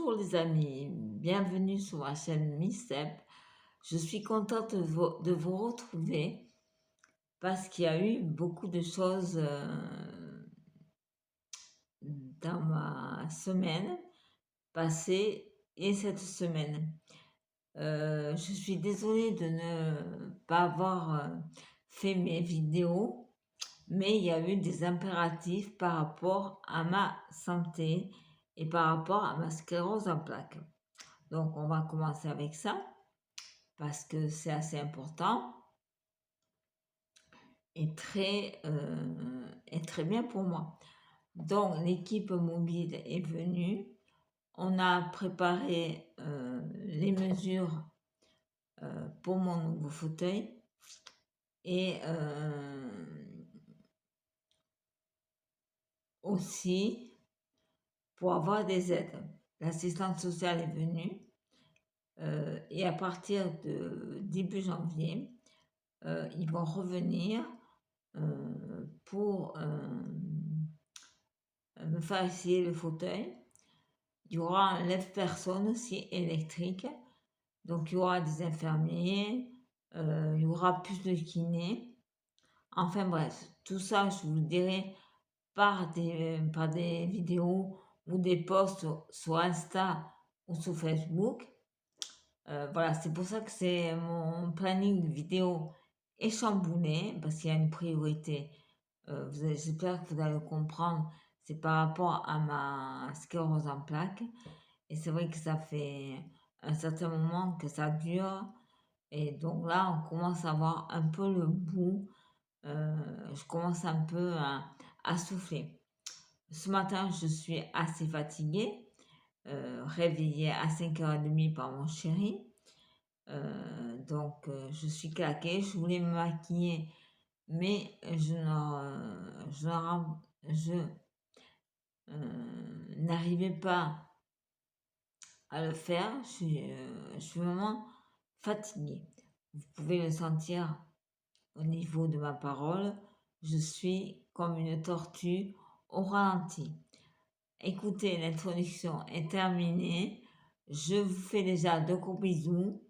Bonjour les amis, bienvenue sur ma chaîne Miss Step. Je suis contente de vous retrouver parce qu'il y a eu beaucoup de choses dans ma semaine passée et cette semaine. Je suis désolée de ne pas avoir fait mes vidéos, mais il y a eu des impératifs par rapport à ma santé et par rapport à ma sclérose en plaques. Donc, on va commencer avec ça parce que c'est assez important et très bien pour moi. Donc, l'équipe mobile est venue. On a préparé les mesures pour mon nouveau fauteuil et aussi pour avoir des aides. L'assistante sociale est venue et à partir de début janvier, ils vont revenir pour me faire essayer le fauteuil. Il y aura un lève-personne aussi électrique. Donc il y aura des infirmiers, il y aura plus de kinés. Enfin bref, tout ça, je vous le dirai par des vidéos ou des posts sur Insta ou sur Facebook. Voilà, c'est pour ça que c'est mon planning de vidéo est chamboulé parce qu'il y a une priorité. J'espère que vous allez le comprendre. C'est par rapport à ma sclérose en plaques. Et c'est vrai que ça fait un certain moment que ça dure. Et donc là, on commence à voir un peu le bout. Je commence un peu à souffler. Ce matin, je suis assez fatiguée, réveillée à 5h30 par mon chéri. Donc, je suis claquée. Je voulais me maquiller, mais je n'arrivais pas à le faire. Je suis vraiment fatiguée. Vous pouvez le sentir au niveau de ma parole. Je suis comme une tortue au ralenti. Écoutez, l'introduction est terminée. Je vous fais déjà de gros bisous.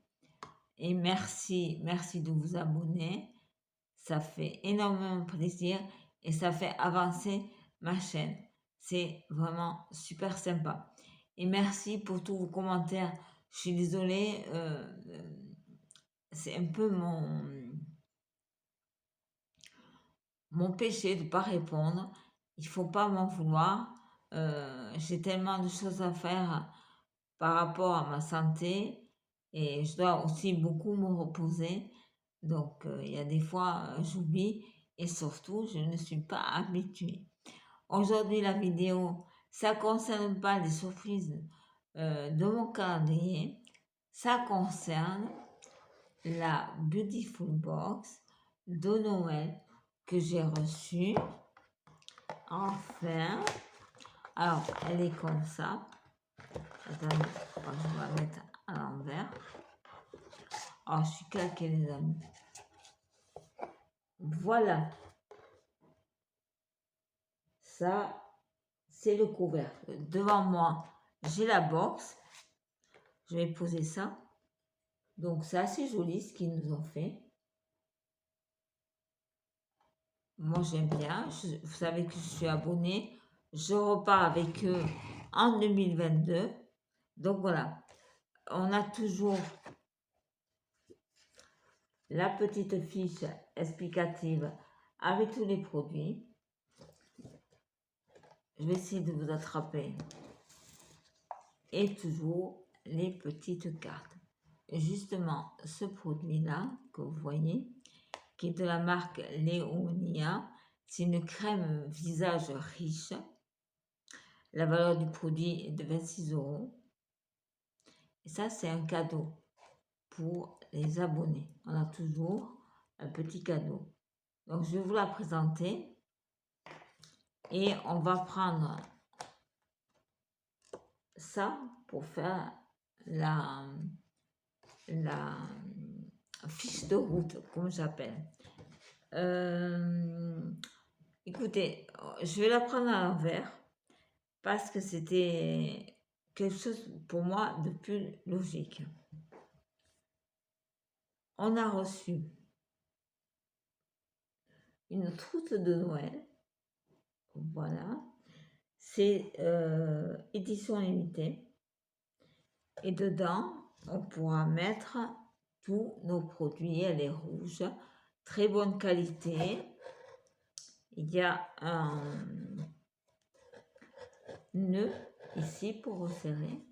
Et merci de vous abonner. Ça fait énormément plaisir et ça fait avancer ma chaîne. C'est vraiment super sympa. Et merci pour tous vos commentaires. Je suis désolée, c'est un peu mon péché de ne pas répondre. Il faut pas m'en vouloir. J'ai tellement de choses à faire par rapport à ma santé et je dois aussi beaucoup me reposer. Donc, il y a des fois, j'oublie et surtout, je ne suis pas habituée. Aujourd'hui, la vidéo, ça concerne pas les surprises de mon calendrier. Ça concerne la Beautiful Box de Noël que j'ai reçue. Enfin, alors, elle est comme ça. Attendez, je vais la mettre à l'envers. Oh, je suis claquée, les amis. Voilà. Ça, c'est le couvercle. Devant moi, j'ai la box. Je vais poser ça. Donc, c'est assez joli ce qu'ils nous ont fait. Moi, j'aime bien. Vous savez que je suis abonnée. Je repars avec eux en 2022. Donc, voilà. On a toujours la petite fiche explicative avec tous les produits. Je vais essayer de vous attraper. Et toujours les petites cartes. Et justement, ce produit-là que vous voyez, qui est de la marque Léonia, c'est une crème visage riche. La valeur du produit est de 26 €. Et ça, c'est un cadeau pour les abonnés. On a toujours un petit cadeau. Donc, je vais vous la présenter. Et on va prendre ça pour faire la fiche de route, comme j'appelle. Écoutez, je vais la prendre à l'envers parce que c'était quelque chose pour moi de plus logique. On a reçu une trousse de Noël, voilà, c'est édition limitée, et dedans, on pourra mettre tous nos produits. Elle est rouge, très bonne qualité. Il y a un nœud ici pour resserrer.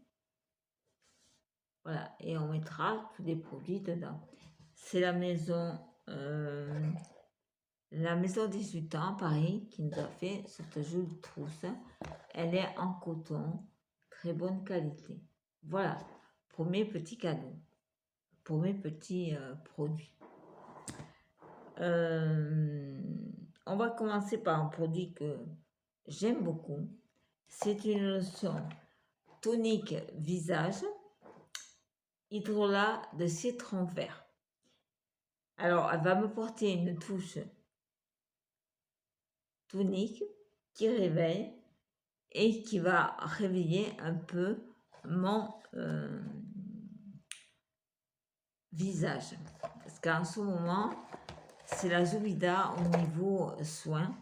Voilà, et on mettra tous les produits dedans. C'est la maison 18 ans, Paris, qui nous a fait cette jolie trousse. Elle est en coton, très bonne qualité. Voilà, premier petit cadeau, pour mes petits produits. On va commencer par un produit que j'aime beaucoup. C'est une lotion tonique visage hydrolat de citron vert. Alors, elle va me porter une touche tonique qui réveille et qui va réveiller un peu mon visage. Parce qu'en ce moment, c'est la Zoubida au niveau soins.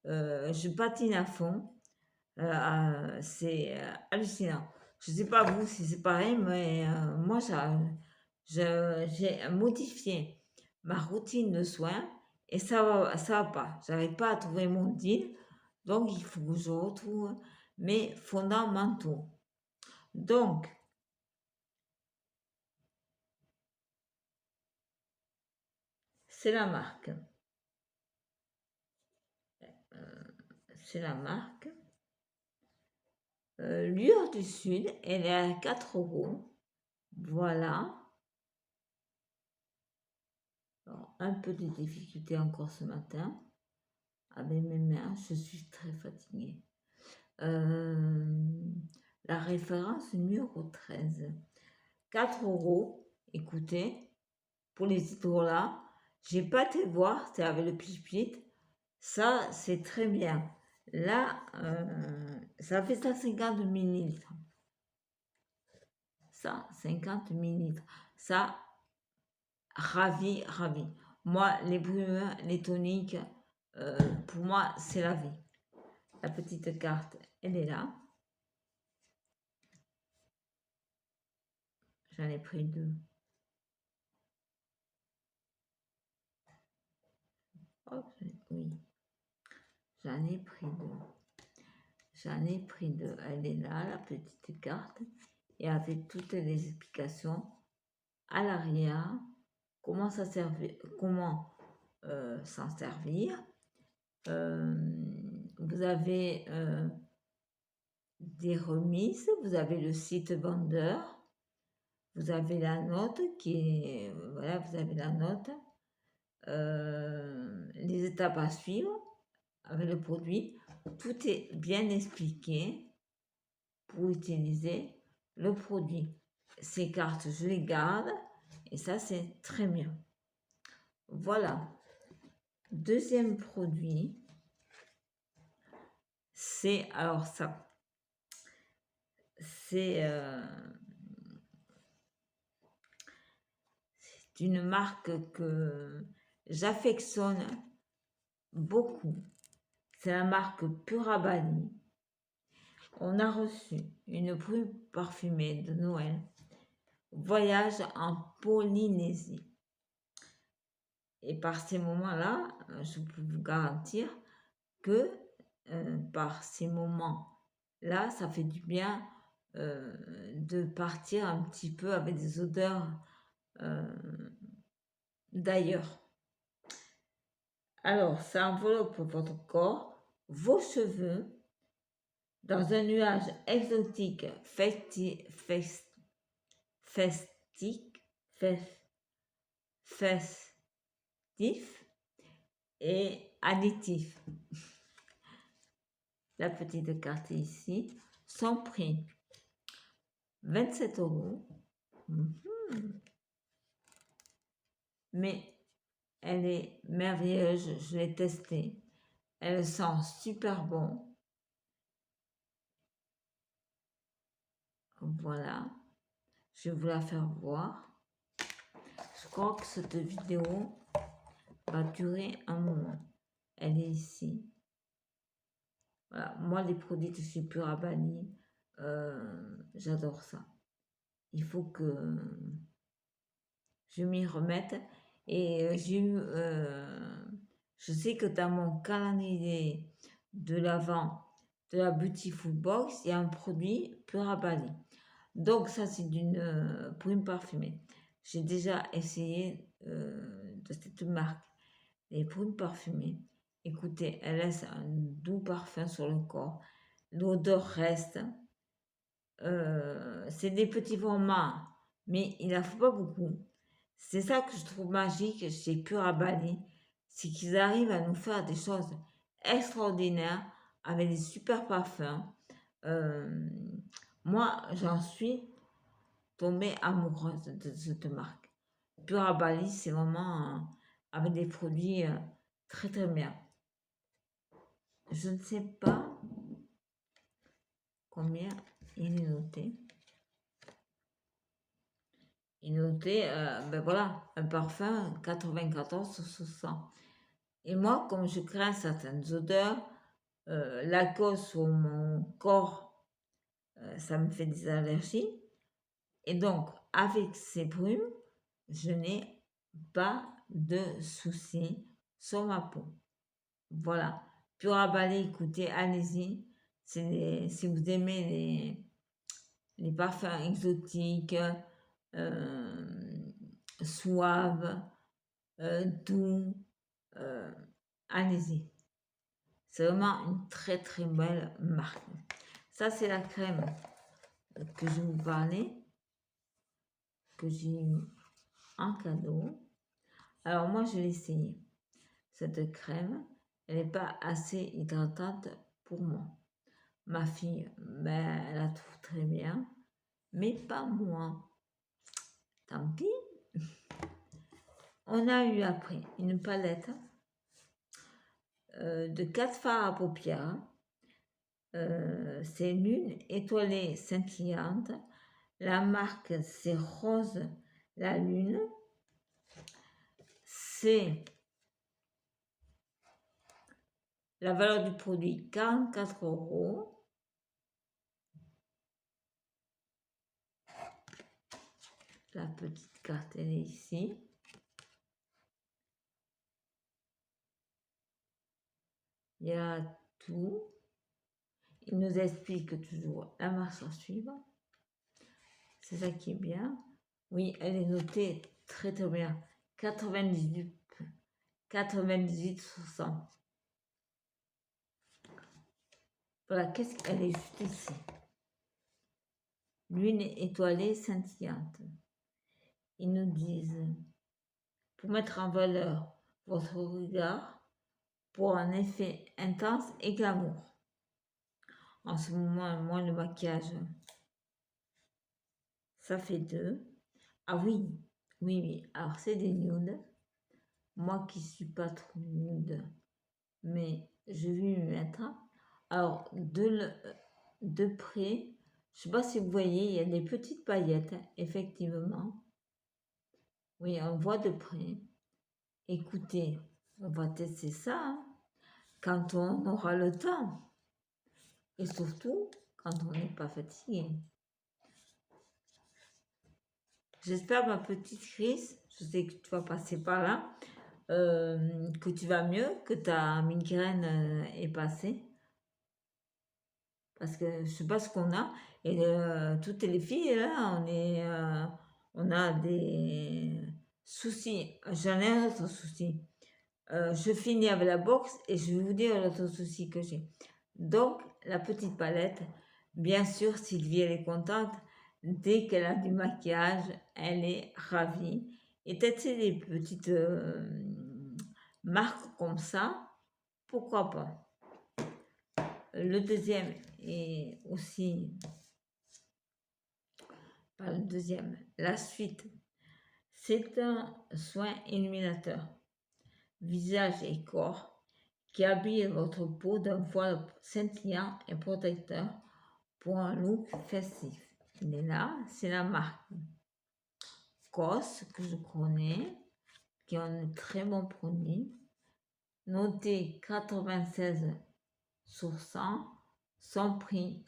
Je patine à fond. C'est hallucinant. Je ne sais pas vous si c'est pareil, mais moi, j'ai modifié ma routine de soins et ça va pas. J'arrive pas à trouver mon deal, donc il faut que je retrouve mes fondamentaux. Donc, c'est la marque. C'est la marque. Lure du Sud, elle est à 4 euros. Voilà. Alors, un peu de difficulté encore ce matin. Avec mes mains, je suis très fatiguée. La référence numéro 13. 4 euros. Écoutez, pour les hydrolats, j'ai pas été voir, c'est avec le pipit. Ça, c'est très bien. Là, ça fait 150 millilitres. Ça, 50 millilitres. Ça, ravi. Moi, les brumeux, les toniques, pour moi, c'est la vie. La petite carte, elle est là. J'en ai pris 2. Hop, oui. J'en ai pris 2. Elle est là, la petite carte. Et avec toutes les explications à l'arrière, comment s'en servir. Vous avez des remises, vous avez le site vendeur, vous avez la note qui est, voilà, vous avez la note, les étapes à suivre avec le produit. Tout est bien expliqué pour utiliser le produit. Ces cartes, je les garde et ça, c'est très bien. Voilà. Deuxième produit, c'est, alors ça, c'est une marque que j'affectionne beaucoup. C'est la marque Purabani. On a reçu une plume parfumée de Noël. Voyage en Polynésie. Et par ces moments-là, je peux vous garantir que par ces moments-là, ça fait du bien de partir un petit peu avec des odeurs d'ailleurs. Alors, ça enveloppe votre corps, vos cheveux, dans un nuage exotique, festif et additif. La petite carte ici, son prix 27 euros. Mais elle est merveilleuse, je l'ai testée. Elle sent super bon. Voilà. Je vais vous la faire voir. Je crois que cette vidéo va durer un moment. Elle est ici. Voilà. Moi, les produits de chez Purabani, j'adore ça. Il faut que je m'y remette. Et j'ai eu... je sais que dans mon calendrier de l'avant de la Beautiful Box, il y a un produit Purabani. Donc ça, c'est pour une parfumée. J'ai déjà essayé de cette marque, les prunes parfumées. Écoutez, elle laisse un doux parfum sur le corps. L'odeur reste. C'est des petits formats, mais il n'en faut pas beaucoup. C'est ça que je trouve magique chez Purabani, c'est qu'ils arrivent à nous faire des choses extraordinaires avec des super parfums. Moi, j'en suis tombée amoureuse de cette marque. Purabani, c'est vraiment avec des produits très très bien. Je ne sais pas combien il est noté. Il est noté, ben voilà, un parfum 94 sur 100. Et moi, comme je crains certaines odeurs, la cause sur mon corps, ça me fait des allergies. Et donc, avec ces brumes, je n'ai pas de soucis sur ma peau. Voilà. Purabani, écoutez, allez-y. Si vous aimez les parfums exotiques, suaves, doux, allez-y. C'est vraiment une très très belle marque. Ça, c'est la crème que je vous parlais, que j'ai eu en cadeau. Alors moi, je l'ai essayée. Cette crème, elle n'est pas assez hydratante pour moi. Ma fille, ben, elle la trouve très bien, mais pas moi. Tant pis. On a eu après une palette de 4 fards à paupières. C'est Lune étoilée scintillante. La marque, c'est Rose la Lune. C'est la valeur du produit 44 €. La petite carte, elle est ici. Il y a tout. Il nous explique toujours la marche à suivre. C'est ça qui est bien. Oui, elle est notée très très bien. 98 sur 100. Voilà, qu'est-ce qu'elle est juste ici. Lune étoilée scintillante. Ils nous disent, pour mettre en valeur votre regard, pour un effet intense et glamour. En ce moment, moi, le maquillage, ça fait 2. Ah oui, oui, oui. Alors, c'est des nudes. Moi qui suis pas trop nude, mais je vais me mettre. Alors, de près, je sais pas si vous voyez, il y a des petites paillettes, effectivement. Oui, on voit de près. Écoutez, on va tester ça hein, quand on aura le temps. Et surtout, quand on n'est pas fatigué. J'espère, ma petite Chris, je sais que tu vas passer par là, que tu vas mieux, que ta migraine est passée. Parce que je sais pas ce qu'on a. Et toutes les filles, là, on a des soucis. J'en ai un autre souci. Je finis avec la boxe et je vais vous dire l'autre souci que j'ai. Donc, la petite palette, bien sûr, Sylvie, elle est contente. Dès qu'elle a du maquillage, elle est ravie. Et peut-être c'est des petites marques comme ça, pourquoi pas. Le deuxième est aussi, pas le deuxième, la suite. C'est un soin illuminateur, visage et corps, qui habille votre peau d'un voile scintillant et protecteur pour un look festif. il est là. C'est la marque COS que je connais, qui ont de très bons produits. Noté 96 sur 100. Son prix,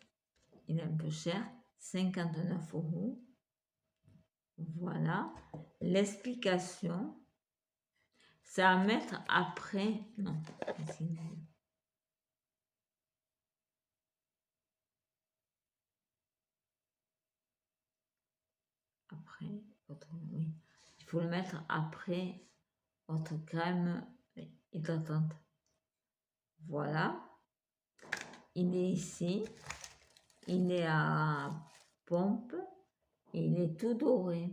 il est un peu cher, 59 €. Voilà. L'explication, c'est à mettre après. Non, après, oui. Il faut le mettre après votre crème hydratante. Voilà. Il est ici. Il est à pompe. Et il est tout doré.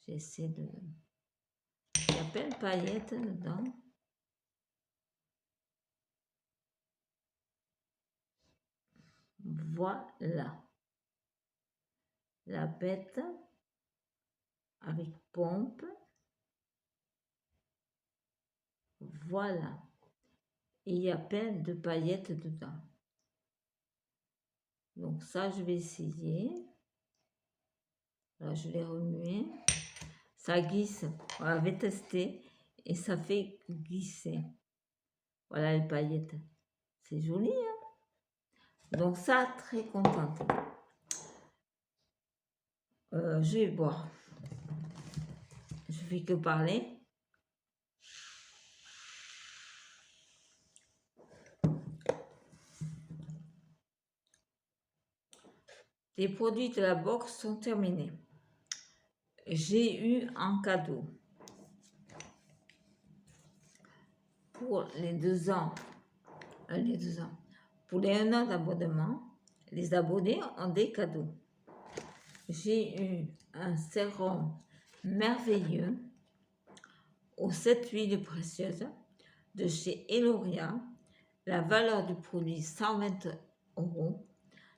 J'essaie de... Il y a plein de paillettes dedans. Voilà. La bête avec pompe. Voilà. Et il y a plein de paillettes dedans. Donc ça, je vais essayer. Là, je l'ai remué. Ça glisse. On avait testé et ça fait glisser. Voilà les paillettes. C'est joli, hein? Donc ça, très contente. Je vais boire. Je fais que parler. Les produits de la box sont terminés. J'ai eu en cadeau pour les 2 ans, pour les 1 an d'abonnement, les abonnés ont des cadeaux. J'ai eu un sérum merveilleux aux 7 huiles précieuses de chez Eloria. La valeur du produit 120 €.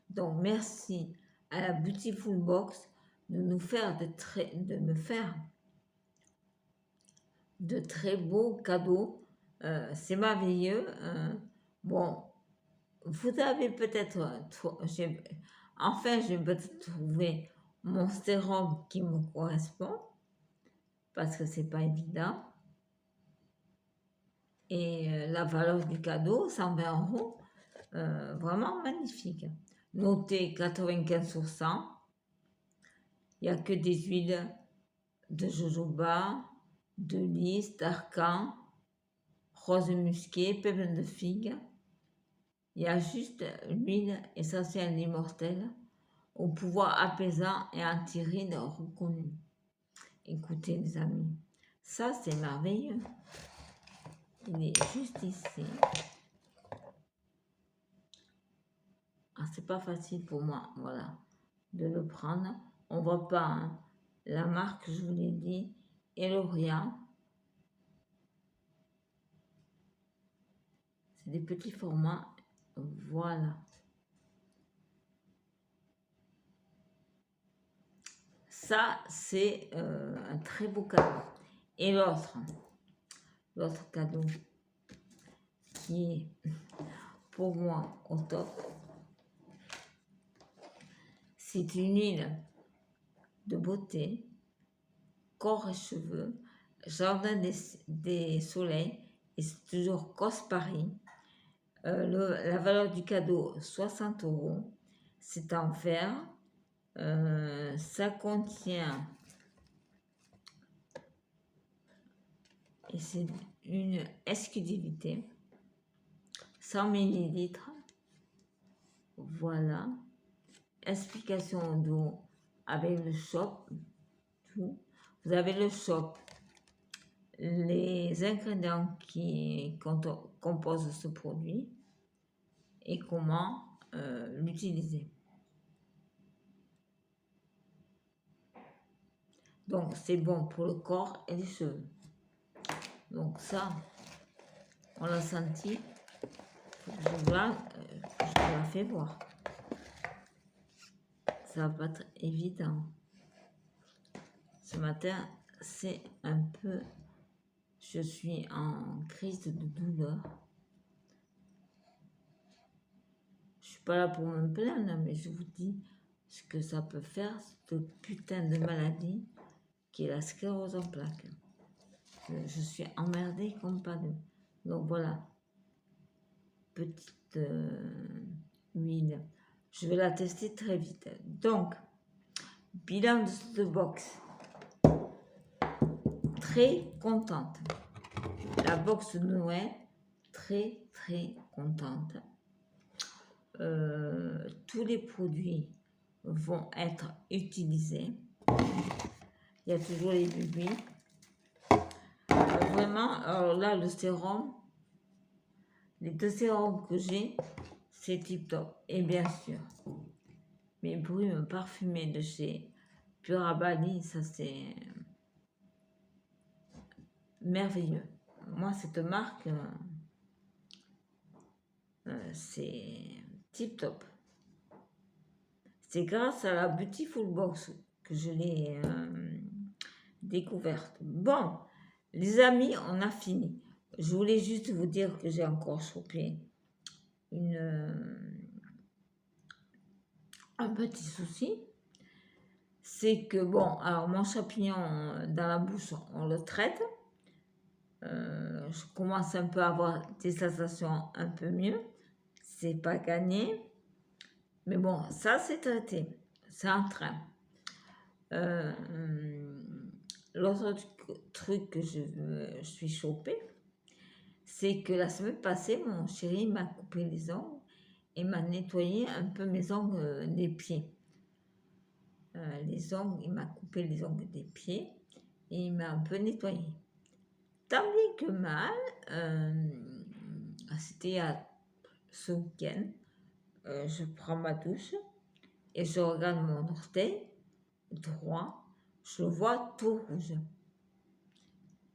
Donc merci à la Beautiful Box de me faire de très beaux cadeaux. C'est merveilleux. Bon, vous avez peut-être... Enfin, j'ai peut-être trouvé mon sérum qui me correspond, parce que c'est pas évident. Et la valeur du cadeau, 120 €, vraiment magnifique. Noté 95 sur 100. Il n'y a que des huiles de jojoba, de lys, d'argan, rose musqué, pépins de figue. Il y a juste l'huile essentielle immortelle au pouvoir apaisant et antiride reconnu. Écoutez les amis, ça c'est merveilleux. Il est juste ici. Ah, c'est pas facile pour moi, voilà, de le prendre. On voit pas, hein. La marque, je vous l'ai dit, Eloria. C'est des petits formats, voilà. Ça, c'est un très beau cadeau. Et l'autre cadeau qui est pour moi au top, c'est une huile de beauté, corps et cheveux, jardin des soleils, et c'est toujours COS Paris. La valeur du cadeau, 60 €. C'est en fer. Ça contient, et c'est une exclusivité, 100 ml. Voilà. Explication d'eau avec le shop. Tout. Vous avez le shop, les ingrédients qui composent ce produit et comment l'utiliser. Donc c'est bon pour le corps et les cheveux. Donc ça, on l'a senti. Je te la fais voir. Ça va pas être évident. Ce matin, c'est un peu... Je suis en crise de douleur. suis pas là pour me plaindre, mais je vous dis ce que ça peut faire, cette putain de maladie qui est la sclérose en plaques. Je suis emmerdée comme pas deux. Donc voilà, petite huile. Je vais la tester très vite. Donc, bilan de cette box. Très contente. La box de Noël, très contente. Tous les produits vont être utilisés. Il y a toujours les bébés. Vraiment, alors là, le sérum, les 2 sérums que j'ai, c'est tip top. Et bien sûr, mes brumes parfumées de chez Purabali, ça c'est merveilleux. Moi, cette marque, c'est tip top. C'est grâce à la Beautiful Box que je l'ai découverte. Bon, les amis, on a fini. Je voulais juste vous dire que j'ai encore chopé un petit souci. C'est que, bon, alors mon champignon dans la bouche, on le traite. Je commence un peu à avoir des sensations un peu mieux. C'est pas gagné. Mais bon, ça c'est traité. C'est en train. L'autre truc que je suis chopée, c'est que la semaine passée, mon chéri m'a coupé les ongles et m'a nettoyé un peu mes ongles des pieds. Les ongles, il m'a coupé les ongles des pieds et il m'a un peu nettoyé. Tant bien que mal, c'était ce week-end, je prends ma douche et je regarde mon orteil droit, je vois tout rouge.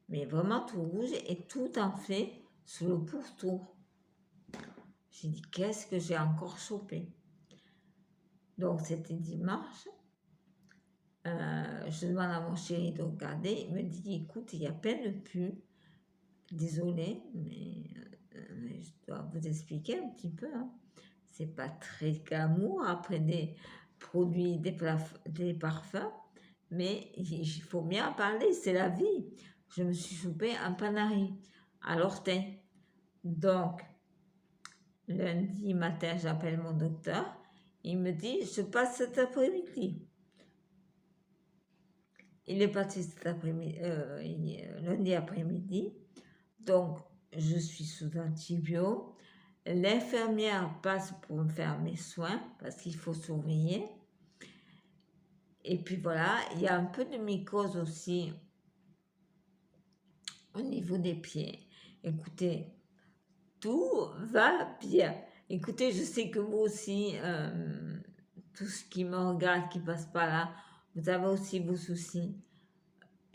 Mais vraiment tout rouge et tout enflé sur le pourtour. J'ai dit, qu'est-ce que j'ai encore chopé? Donc c'était dimanche. Je demande à mon chéri de regarder. Il me dit, écoute, il y a plein de pus. Désolée, mais je dois vous expliquer un petit peu. Hein. C'est pas très glamour après des produits, des parfums. Mais il faut bien en parler, c'est la vie. Je me suis chopé un panari à l'orteil. Donc, lundi matin, j'appelle mon docteur. Il me dit, je passe cet après-midi. Il est parti cet après-midi, lundi après-midi. Donc, je suis sous antibio. L'infirmière passe pour me faire mes soins parce qu'il faut surveiller. Et puis voilà, il y a un peu de mycose aussi au niveau des pieds. Écoutez, tout va bien. Écoutez, je sais que vous aussi, tout ce qui me regarde, qui passe par là, vous avez aussi vos soucis.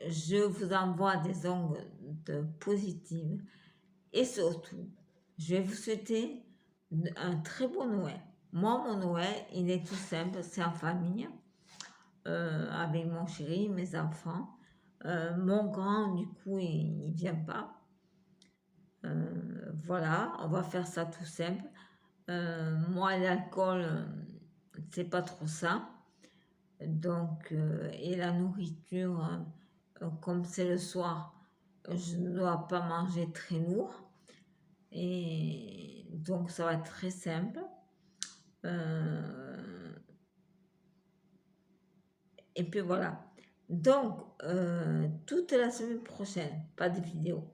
Je vous envoie des ondes positives. Et surtout, je vais vous souhaiter un très bon Noël. Moi, mon Noël, il est tout simple, c'est en famille, avec mon chéri, mes enfants. Mon grand, du coup, il ne vient pas. Voilà, on va faire ça tout simple. Moi, l'alcool, c'est pas trop ça. Donc, et la nourriture, comme c'est le soir, je ne dois pas manger très lourd. Et donc, ça va être très simple. Et puis voilà. Donc, toute la semaine prochaine, pas de vidéos,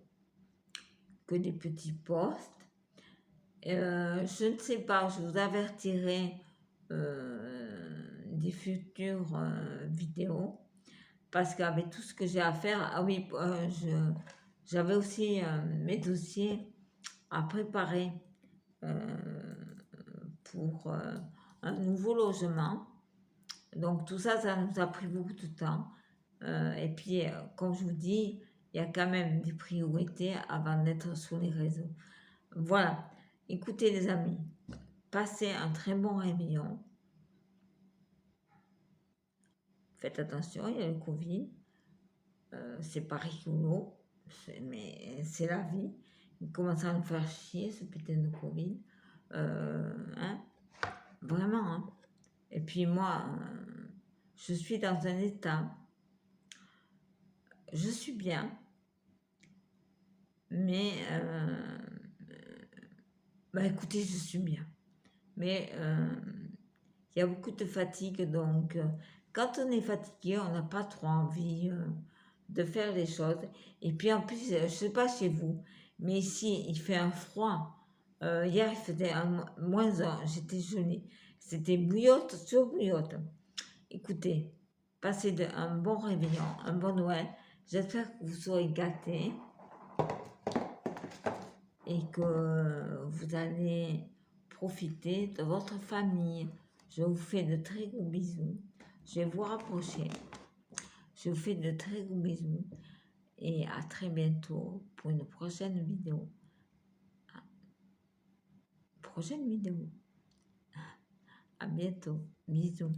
que des petits posts. Je ne sais pas, je vous avertirai des futures vidéos parce qu'avec tout ce que j'ai à faire, ah oui, j'avais aussi mes dossiers à préparer pour un nouveau logement. Donc tout ça, ça nous a pris beaucoup de temps. Et puis, comme je vous dis, il y a quand même des priorités avant d'être sur les réseaux. Voilà. Écoutez les amis, passez un très bon réveillon. Faites attention, il y a le Covid. C'est pas rigolo, mais c'est la vie. Il commence à nous faire chier, ce putain de Covid. Hein. vraiment, hein. Et puis moi, je suis dans un état, je suis bien, mais bah écoutez, je suis bien. Mais il y a beaucoup de fatigue, donc quand on est fatigué, on n'a pas trop envie de faire les choses. Et puis en plus, je ne sais pas chez vous, mais ici, il fait un froid. Hier, il faisait un -1, j'étais gelée. C'était bouillotte sur bouillotte. Écoutez, passez un bon réveillon, un bon Noël. J'espère que vous serez gâtés et que vous allez profiter de votre famille. Je vous fais de très gros bisous. Je vais vous rapprocher. Je vous fais de très gros bisous et à très bientôt pour une prochaine vidéo. Prochaine vidéo. À bientôt. Bisous.